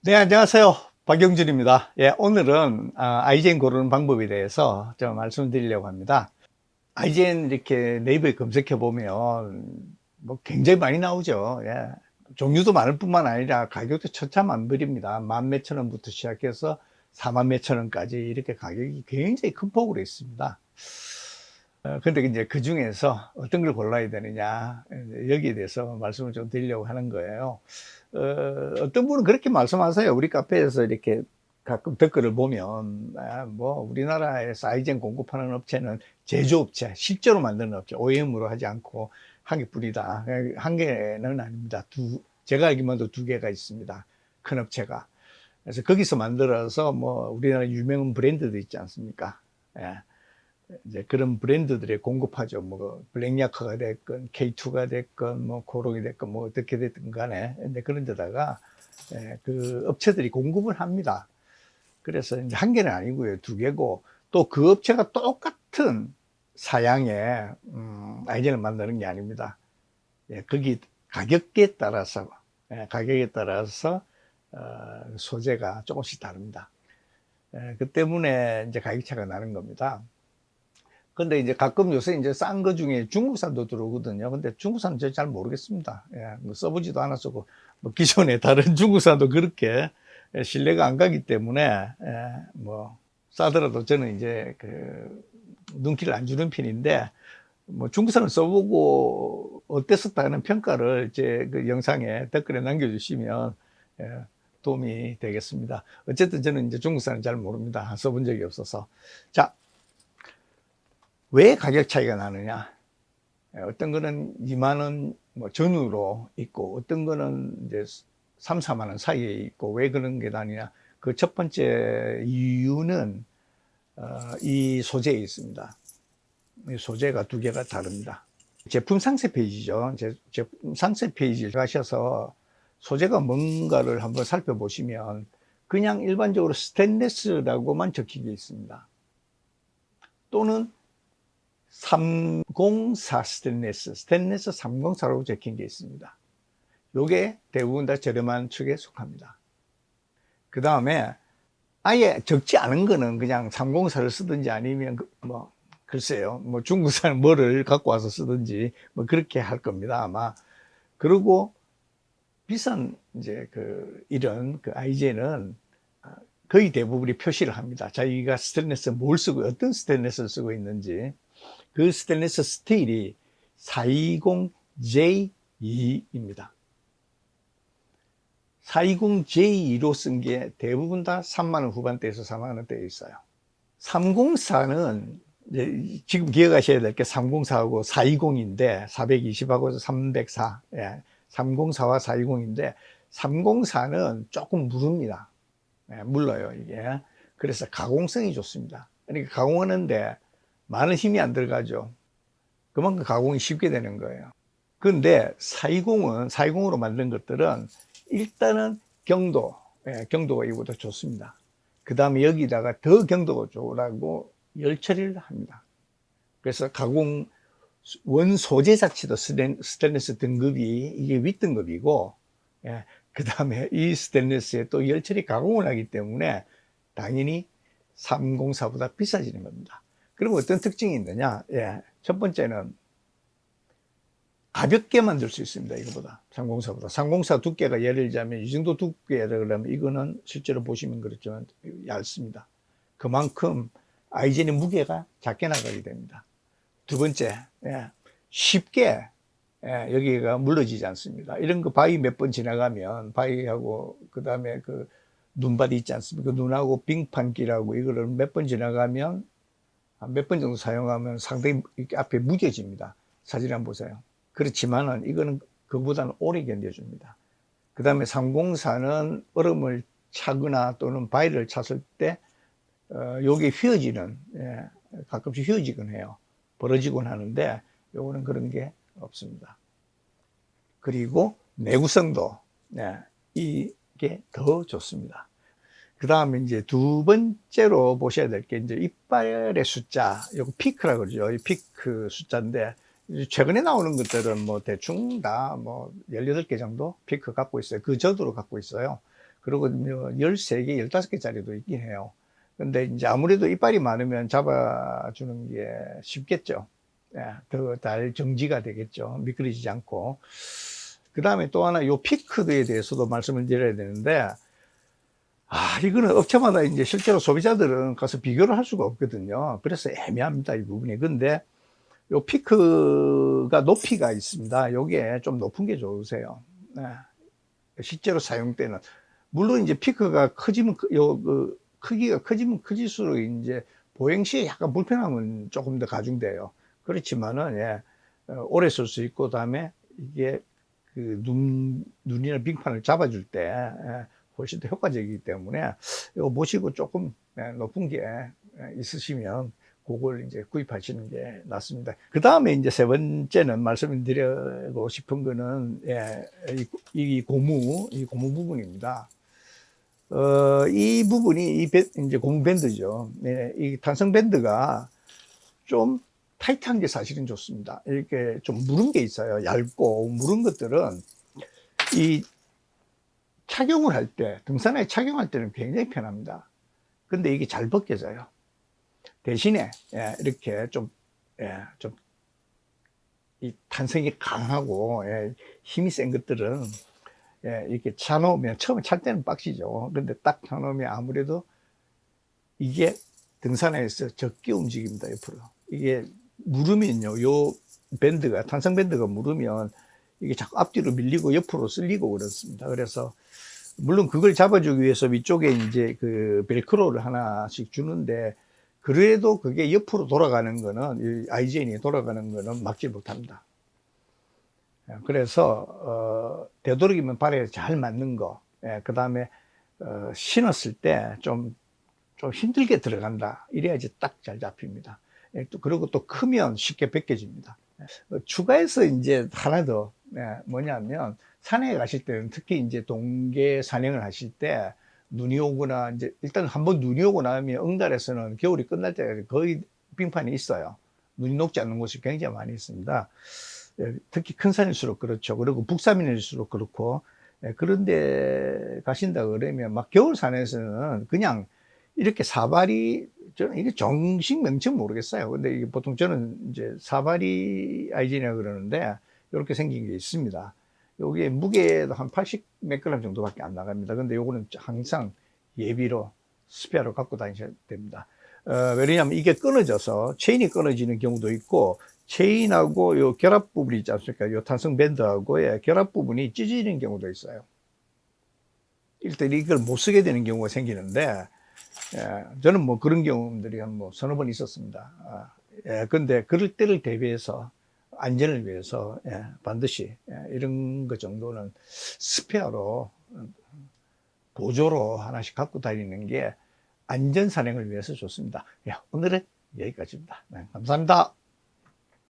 네, 안녕하세요. 박영준입니다. 예, 오늘은 아이젠 고르는 방법에 대해서 좀 말씀드리려고 합니다. 아이젠 이렇게 네이버에 검색해 보면 뭐 굉장히 많이 나오죠. 예. 종류도 많을 뿐만 아니라 가격도 천차만별입니다. 만 몇천 원부터 시작해서 4만 몇천 원까지 이렇게 가격이 굉장히 큰 폭으로 있습니다. 근데 이제 그 중에서 어떤 걸 골라야 되느냐, 여기에 대해서 말씀을 좀 드리려고 하는 거예요. 어떤 분은 그렇게 말씀하세요. 우리 카페에서 이렇게 가끔 댓글을 보면, 뭐, 우리나라에서 아이젠 공급하는 업체는 제조업체, 실제로 만드는 업체, OEM으로 하지 않고 한 개뿐이다. 한 개는 아닙니다. 제가 알기만도 두 개가 있습니다. 큰 업체가. 그래서 거기서 만들어서 뭐, 우리나라 유명한 브랜드도 있지 않습니까? 예. 이제 그런 브랜드들에 공급하죠. 뭐 블랙야커가 됐건 K2가 됐건 뭐 고롱이 됐건 뭐 어떻게 됐든 간에 근데 그런 데다가 그 업체들이 공급을 합니다. 그래서 이제 한 개는 아니고요. 두 개고 또 그 업체가 똑같은 사양의 아이젠을 만드는 게 아닙니다. 거기 가격에 따라서 소재가 조금씩 다릅니다. 그 때문에 이제 가격 차가 나는 겁니다. 근데 이제 가끔 요새 이제 싼 거 중에 중국산도 들어오거든요. 근데 중국산은 제가 잘 모르겠습니다. 예, 뭐 써보지도 않았었고, 뭐 기존에 다른 중국산도 그렇게 신뢰가 안 가기 때문에, 뭐, 싸더라도 저는 이제 그, 눈길을 안 주는 편인데, 뭐 중국산을 써보고 어땠었다는 평가를 제 그 영상에 댓글에 남겨주시면, 예, 도움이 되겠습니다. 어쨌든 저는 이제 중국산은 잘 모릅니다. 써본 적이 없어서. 자, 왜 가격 차이가 나느냐? 어떤 거는 2만 원 뭐 전후로 있고 어떤 거는 이제 3, 4만 원 사이에 있고 왜 그런 게 나느냐? 그 첫 번째 이유는 이 소재에 있습니다. 이 소재가 두 개가 다릅니다. 제품 상세 페이지죠. 제품 상세 페이지를 가셔서 소재가 뭔가를 한번 살펴보시면 그냥 일반적으로 스테인리스라고만 적힌 게 있습니다. 또는 304 스테인리스 304라고 적힌 게 있습니다. 요게 대부분 다 저렴한 축에 속합니다. 그 다음에 아예 적지 않은 거는 그냥 304를 쓰든지 아니면 뭐 글쎄요, 뭐 중국산 뭐를 갖고 와서 쓰든지 뭐 그렇게 할 겁니다 아마. 그리고 비싼 이제 그 이런 그 아이젠은 거의 대부분이 표시를 합니다. 자기가 스테인리스 뭘 쓰고 어떤 스테인리스를 쓰고 있는지. 그 스테인리스 스틸이 420J2입니다. 420J2로 쓴 게 대부분 다 3만 원 후반대에서 4만 원대에 있어요. 304는 지금 기억하셔야 될 게 304하고 420인데 420하고 304, 304와 420인데 304는 조금 무릅니다. 물러요 이게. 그래서 가공성이 좋습니다. 그러니까 가공하는데 많은 힘이 안 들어가죠. 그만큼 가공이 쉽게 되는 거예요. 그런데 420으로 만든 것들은 일단은 경도가 이보다 좋습니다. 그 다음에 여기다가 더 경도가 좋으라고 열 처리를 합니다. 그래서 원 소재 자체도 스테인리스 등급이 이게 윗등급이고, 그 다음에 이 스테인리스에 또 열 처리 가공을 하기 때문에 당연히 304보다 비싸지는 겁니다. 그리고 어떤 특징이 있느냐? 첫 번째는 가볍게 만들 수 있습니다. 이거보다 304보다. 304 두께가 예를 들자면 이 정도 두께라 그러면 이거는 실제로 보시면 그렇지만 얇습니다. 그만큼 아이젠의 무게가 작게 나가게 됩니다. 두 번째, 쉽게 여기가 물러지지 않습니다. 이런 거 바위 몇 번 지나가면 바위하고 그 다음에 그 눈바디 있지 않습니까? 그 눈하고 빙판길하고 이거를 몇 번 지나가면 몇 번 정도 사용하면 상당히 이렇게 앞에 무뎌집니다. 사진 한번 보세요. 그렇지만은 이거는 그보다는 오래 견뎌줍니다. 그 다음에 304는 얼음을 차거나 또는 바위를 찼을 때 요게 휘어지는, 가끔씩 휘어지곤 해요. 벌어지곤 하는데 요거는 그런 게 없습니다. 그리고 내구성도 이게 더 좋습니다. 그 다음에 이제 두 번째로 보셔야 될 게 이제 이빨의 숫자, 요거 피크라고 그러죠. 이 피크 숫자인데 최근에 나오는 것들은 뭐 대충 다 뭐 18개 정도 피크 갖고 있어요. 그 저도로 갖고 있어요. 그리고 13개, 15개짜리도 있긴 해요. 근데 이제 아무래도 이빨이 많으면 잡아주는 게 쉽겠죠. 예, 더 잘 정지가 되겠죠. 미끄러지지 않고. 그 다음에 또 하나, 요 피크에 대해서도 말씀을 드려야 되는데, 이거는 업체마다 이제 실제로 소비자들은 가서 비교를 할 수가 없거든요. 그래서 애매합니다, 이 부분이. 근데 요 피크가 높이가 있습니다. 요게 좀 높은 게 좋으세요. 네. 실제로 사용 때는. 물론 이제 피크가 커지면, 크기가 커지면 커질수록 이제 보행 시에 약간 불편함은 조금 더 가중돼요. 그렇지만은, 예, 오래 쓸 수 있고, 그다음에 이게 그 눈이나 빙판을 잡아줄 때, 예, 훨씬 더 효과적이기 때문에, 이거 보시고 조금 높은 게 있으시면, 그걸 이제 구입하시는 게 낫습니다. 그 다음에 이제 세 번째는 말씀드리고 싶은 거는, 예, 이 고무 부분입니다. 이 부분이 이제 고무 밴드죠. 네, 이 탄성 밴드가 좀 타이트한 게 사실은 좋습니다. 이렇게 좀 무른 게 있어요. 얇고 무른 것들은 이 착용을 할 때, 등산화에 착용할 때는 굉장히 편합니다. 근데 이게 잘 벗겨져요. 대신에, 예, 이렇게 좀, 예, 좀, 이 탄성이 강하고, 예, 힘이 센 것들은, 예, 이렇게 차놓으면, 처음에 찰 때는 빡시죠. 근데 딱 차놓으면 아무래도 이게 등산화에서 적게 움직입니다, 옆으로. 이게 무르면요, 요 밴드가, 탄성 밴드가 무르면 이게 자꾸 앞뒤로 밀리고 옆으로 쓸리고 그렇습니다. 그래서 물론 그걸 잡아주기 위해서 위쪽에 이제 그 벨크로를 하나씩 주는데, 그래도 그게 옆으로 돌아가는 거는, IGN이 돌아가는 거는 막지 못합니다. 그래서 되도록이면 발에 잘 맞는 거, 그 다음에 신었을 때 좀 힘들게 들어간다, 이래야지 딱 잘 잡힙니다. 그리고 또 크면 쉽게 벗겨집니다. 추가해서 이제 하나 더, 뭐냐면, 산에 가실 때는, 특히 이제 동계 산행을 하실 때, 눈이 오거나, 이제, 일단 한번 눈이 오고 나면 응달에서는 겨울이 끝날 때까지 거의 빙판이 있어요. 눈이 녹지 않는 곳이 굉장히 많이 있습니다. 특히 큰 산일수록 그렇죠. 그리고 북산일수록 그렇고, 그런데 가신다 그러면 막 겨울 산에서는 그냥 이렇게 사발이, 저는 이게 정식 명칭 모르겠어요. 근데 이게 보통 저는 이제 사발이 아이젠이라고 그러는데, 이렇게 생긴 게 있습니다. 요게 무게도 한 80 몇 그램 정도밖에 안 나갑니다. 근데 요거는 항상 예비로 스페어로 갖고 다니셔야 됩니다. 왜냐하면 이게 끊어져서 체인이 끊어지는 경우도 있고, 체인하고 요 결합 부분이 있지 않습니까? 요 탄성 밴드하고의 결합 부분이 찢어지는 경우도 있어요. 일단 이걸 못 쓰게 되는 경우가 생기는데, 저는 뭐 그런 경험들이 한 뭐 서너 번 있었습니다. 근데 그럴 때를 대비해서 안전을 위해서, 반드시, 이런 것 정도는 스페어로, 보조로 하나씩 갖고 다니는 게 안전 산행을 위해서 좋습니다. 오늘은 여기까지입니다. 감사합니다.